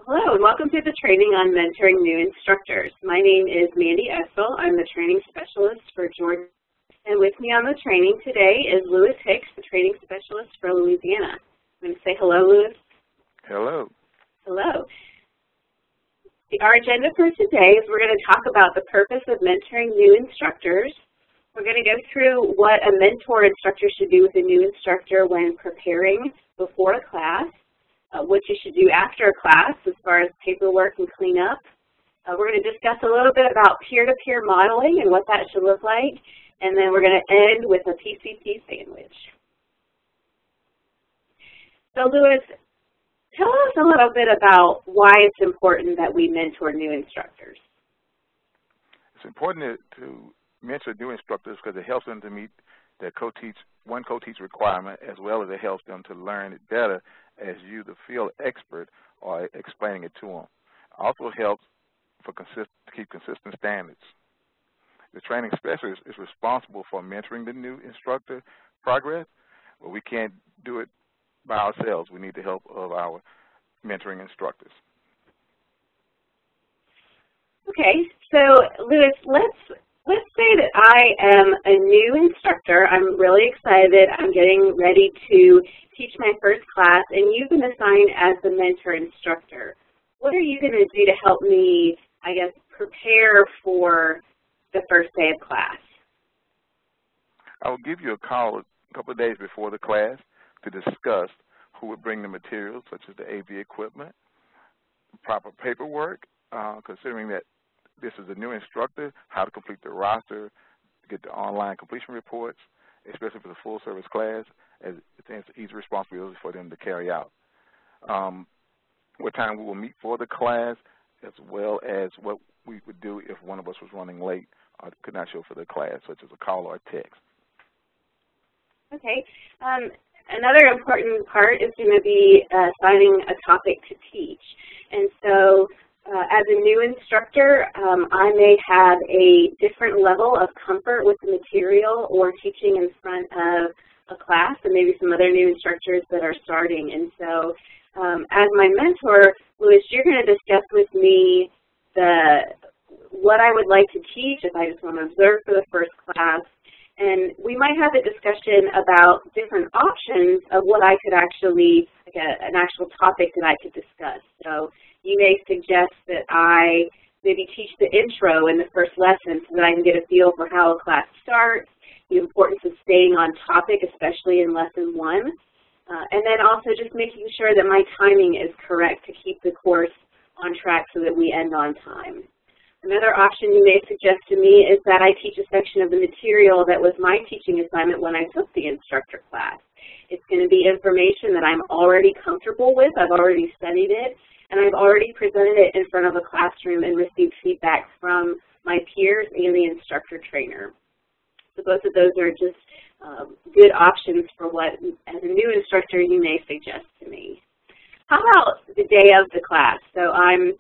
Hello, and welcome to the training on mentoring new instructors. My name is Mandy Essel. I'm the training specialist for Georgia, and with me on the training today is Lewis Hicks, the training specialist for Louisiana. I'm going to say hello, Lewis. Hello. Hello. Our agenda for today is we're going to talk about the purpose of mentoring new instructors. We're going to go through what a mentor instructor should do with a new instructor when preparing before a class. What you should do after a class as far as paperwork and cleanup. We're going to discuss a little bit about peer-to-peer modeling and what that should look like, and then we're going to end with a PCP sandwich. So Lewis, tell us a little bit about why it's important that we mentor new instructors. It's important to mentor new instructors because it helps them to meet their one co-teach requirement, as well as it helps them to learn it better as you, the field expert, are explaining it to them. It also helps to keep consistent standards. The training specialist is responsible for mentoring the new instructor progress, but we can't do it by ourselves. We need the help of our mentoring instructors. Okay, so Lewis, let's say that I am a new instructor. I'm really excited. I'm getting ready to teach my first class, and you've been assigned as the mentor instructor. What are you going to do to help me, I guess, prepare for the first day of class? I will give you a call a couple of days before the class to discuss who would bring the materials, such as the AV equipment, proper paperwork, considering that this is a new instructor, how to complete the roster, get the online completion reports, especially for the full service class, as it's easy responsibility for them to carry out. What time we will meet for the class, as well as what we would do if one of us was running late or could not show for the class, such as a call or a text. Okay. Another important part is going to be assigning a topic to teach. And so as a new instructor, I may have a different level of comfort with the material or teaching in front of a class and maybe some other new instructors that are starting. And so as my mentor, Lewis, you're going to discuss with me what I would like to teach if I just want to observe for the first class. And we might have a discussion about different options of what I could actually, like an actual topic that I could discuss. So you may suggest that I maybe teach the intro in the first lesson so that I can get a feel for how a class starts, the importance of staying on topic, especially in lesson 1, and then also just making sure that my timing is correct to keep the course on track so that we end on time. Another option you may suggest to me is that I teach a section of the material that was my teaching assignment when I took the instructor class. It's going to be information that I'm already comfortable with, I've already studied it, and I've already presented it in front of a classroom and received feedback from my peers and the instructor trainer. So both of those are just good options for what, as a new instructor, you may suggest to me. How about the day of the class? So I'm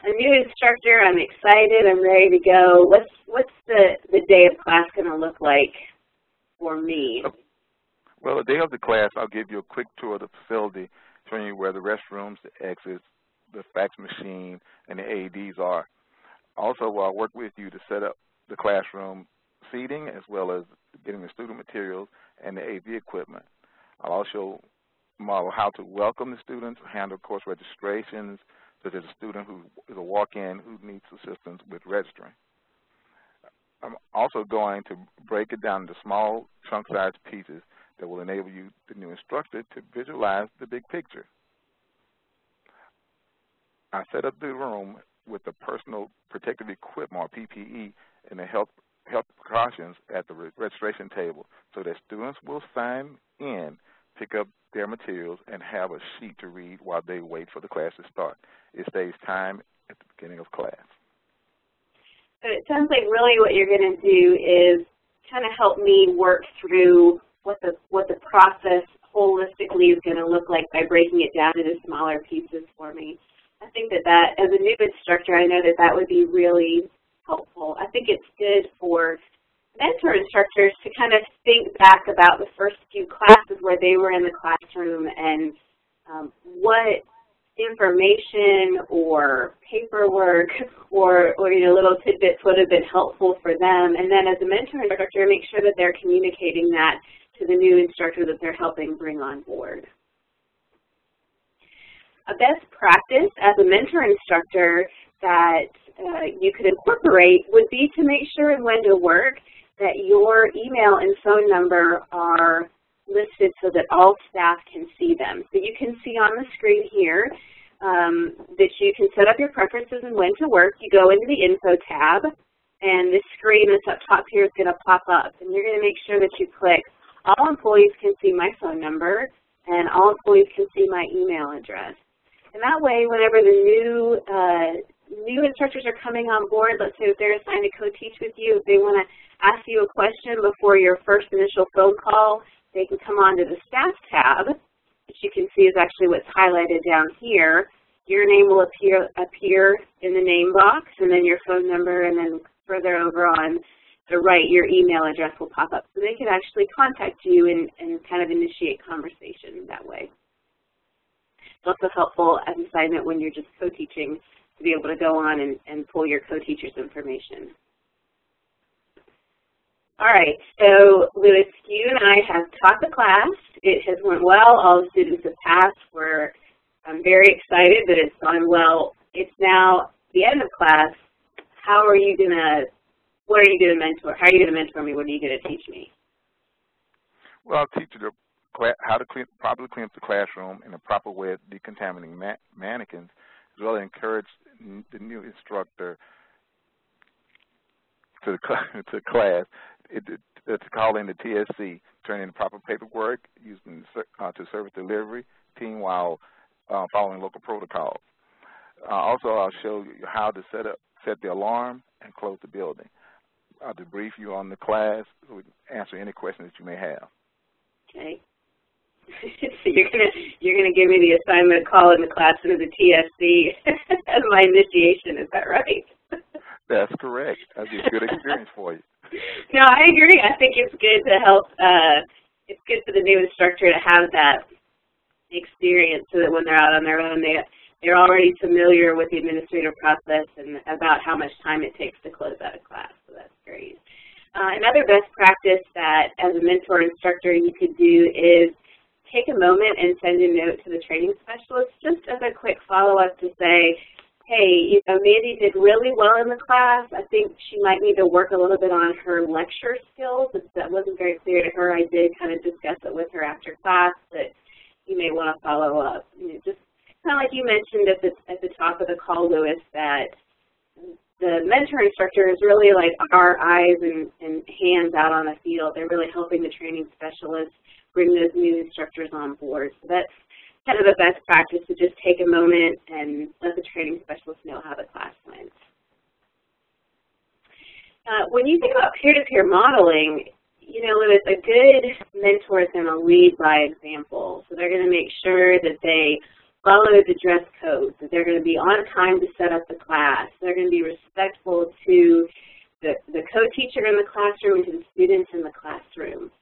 a new instructor, I'm excited, I'm ready to go. What's the day of class going to look like for me? Well, the day of the class, I'll give you a quick tour of the facility, showing you where the restrooms, the exits, the fax machine, and the AEDs are. Also, I'll work with you to set up the classroom seating as well as getting the student materials and the AV equipment. I'll also model how to welcome the students, handle course registrations, such as a student who is a walk-in who needs assistance with registering. I'm also going to break it down into small chunk-sized pieces that will enable you, the new instructor, to visualize the big picture. I set up the room with the personal protective equipment, or PPE, and the health precautions at the registration table so that students will sign in, pick up their materials, and have a sheet to read while they wait for the class to start. It saves time at the beginning of class. So it sounds like really what you're going to do is kind of help me work through what the process holistically is going to look like by breaking it down into smaller pieces for me. I think that as a new instructor, I know that would be really helpful. I think it's good for mentor instructors to kind of think back about the first few classes where they were in the classroom and what information or paperwork or little tidbits would have been helpful for them. And then as a mentor instructor, make sure that they're communicating that to the new instructor that they're helping bring on board. A best practice as a mentor instructor that you could incorporate would be to make sure in when to work that your email and phone number are listed so that all staff can see them. So you can see on the screen here that you can set up your preferences and when to work. You go into the info tab, and this screen that's up top here is going to pop up. And you're going to make sure that you click all employees can see my phone number and all employees can see my email address. And that way, whenever the new instructors are coming on board, let's say if they're assigned to co-teach with you, if they want to ask you a question before your first initial phone call, they can come on to the staff tab, which you can see is actually what's highlighted down here. Your name will appear in the name box, and then your phone number, and then further over on the right, your email address will pop up. So they can actually contact you and kind of initiate conversation that way. It's also helpful as an assignment when you're just co-teaching to be able to go on and pull your co-teacher's information. All right, so Louis, you and I have taught the class. It has went well. All the students have passed. I'm very excited that it's gone well. It's now the end of class. What are you going to mentor? How are you going to mentor me? What are you going to teach me? Well, I'll teach you how to properly clean up the classroom in a proper way of decontaminating mannequins, as well as encourage the new instructor to class to call in the TSC, turn in proper paperwork, using to service delivery team while following local protocols. Also, I'll show you how to set the alarm and close the building. I'll debrief you on the class so we can answer any questions that you may have. Okay. So you're gonna give me the assignment call in the class into the TSC as my initiation. Is that right? That's correct. That'd be a good experience for you. No, I agree. I think it's good to help. It's good for the new instructor to have that experience so that when they're out on their own, they're already familiar with the administrative process and about how much time it takes to close out a class. So that's great. Another best practice that as a mentor instructor you could do is take a moment and send a note to the training specialist just as a quick follow-up to say, hey, Mandy did really well in the class. I think she might need to work a little bit on her lecture skills. If that wasn't very clear to her, I did kind of discuss it with her after class, but you may want to follow up. Just kind of like you mentioned at the top of the call, Louis, that the mentor instructor is really like our eyes and hands out on the field. They're really helping the training specialists bring those new instructors on board. So that's kind of the best practice, to just take a moment and let the training specialist know how the class went. When you think about peer-to-peer modeling, Louis, a good mentor is going to lead by example. So they're going to make sure that they follow the dress code, that they're going to be on time to set up the class. They're going to be respectful to the co-teacher in the classroom and to the students in the classroom.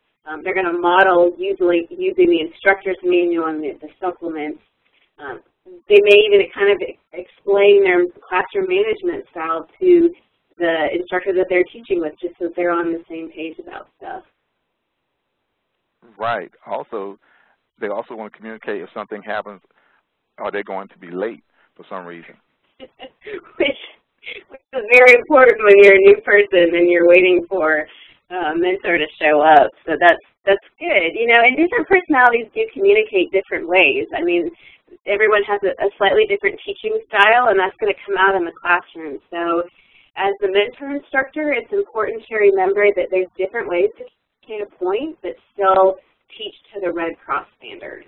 They're going to model using the instructor's manual and the supplements. They may even kind of explain their classroom management style to the instructor that they're teaching with, just so they're on the same page about stuff. Right. Also, they also want to communicate if something happens, are they going to be late for some reason? which is very important when you're a new person and you're waiting for mentor to show up. So that's good. And different personalities do communicate different ways. I mean, everyone has a slightly different teaching style, and that's going to come out in the classroom. So as the mentor instructor, it's important to remember that there's different ways to communicate a point but still teach to the Red Cross standard.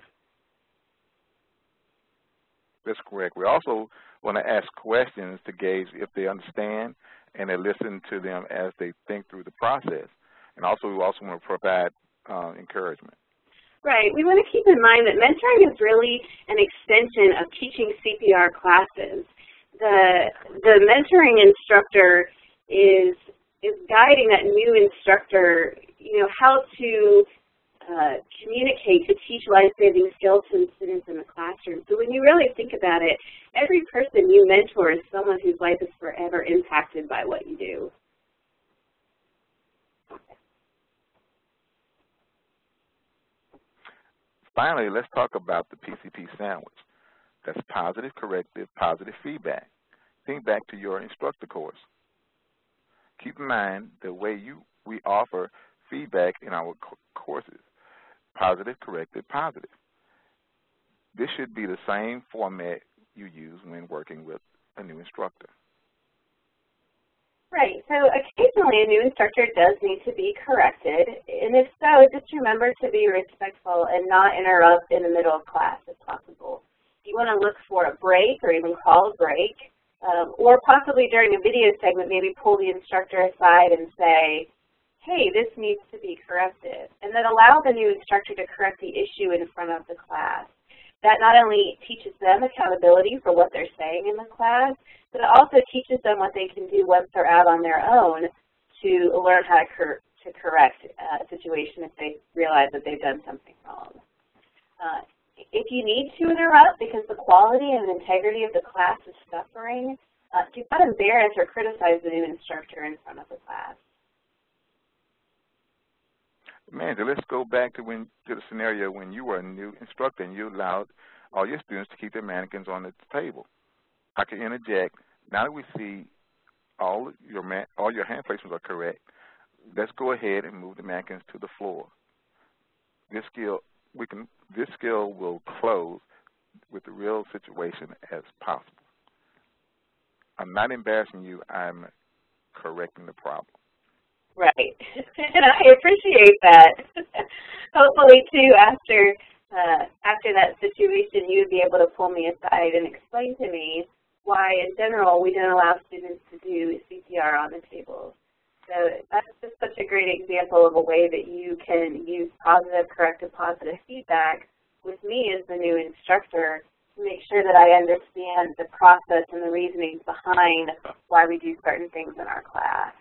That's correct. We also want to ask questions to gauge if they understand and they listen to them as they think through the process. And also, we also want to provide encouragement. Right. We want to keep in mind that mentoring is really an extension of teaching CPR classes. The mentoring instructor is guiding that new instructor, how to communicate, to teach life-saving skills to the students in the classroom. So when you really think about it, every person you mentor is someone whose life is forever impacted by what you do. Finally, let's talk about the PCP sandwich. That's positive, corrective, positive feedback. Think back to your instructor course. Keep in mind the way we offer feedback in our courses: positive, corrective, positive. This should be the same format you use when working with a new instructor. Right, so occasionally a new instructor does need to be corrected, and if so, just remember to be respectful and not interrupt in the middle of class if possible. You want to look for a break or even call a break, or possibly during a video segment, maybe pull the instructor aside and say, hey, this needs to be corrected, and then allow the new instructor to correct the issue in front of the class. That not only teaches them accountability for what they're saying in the class, but it also teaches them what they can do once they're out on their own to learn how to correct a situation if they realize that they've done something wrong. If you need to interrupt because the quality and integrity of the class is suffering, do not embarrass or criticize the new instructor in front of the class. Amanda, let's go back to the scenario when you were a new instructor and you allowed all your students to keep their mannequins on the table. I can interject. Now that we see all your hand placements are correct, let's go ahead and move the mannequins to the floor. This skill will close with the real situation as possible. I'm not embarrassing you. I'm correcting the problem. Right, and I appreciate that. Hopefully, too, after that situation, you would be able to pull me aside and explain to me why, in general, we don't allow students to do CPR on the table. So that's just such a great example of a way that you can use positive, corrective, positive feedback with me as the new instructor to make sure that I understand the process and the reasonings behind why we do certain things in our class.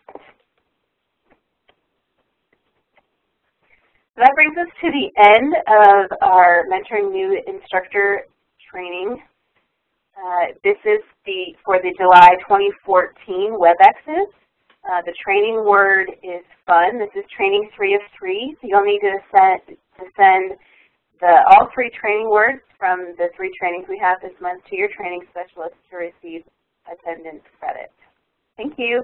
So that brings us to the end of our Mentoring New Instructor training. This is for the July 2014 WebExes. The training word is fun. This is training 3 of 3, so you'll need to send all 3 training words from the 3 trainings we have this month to your training specialist to receive attendance credit. Thank you.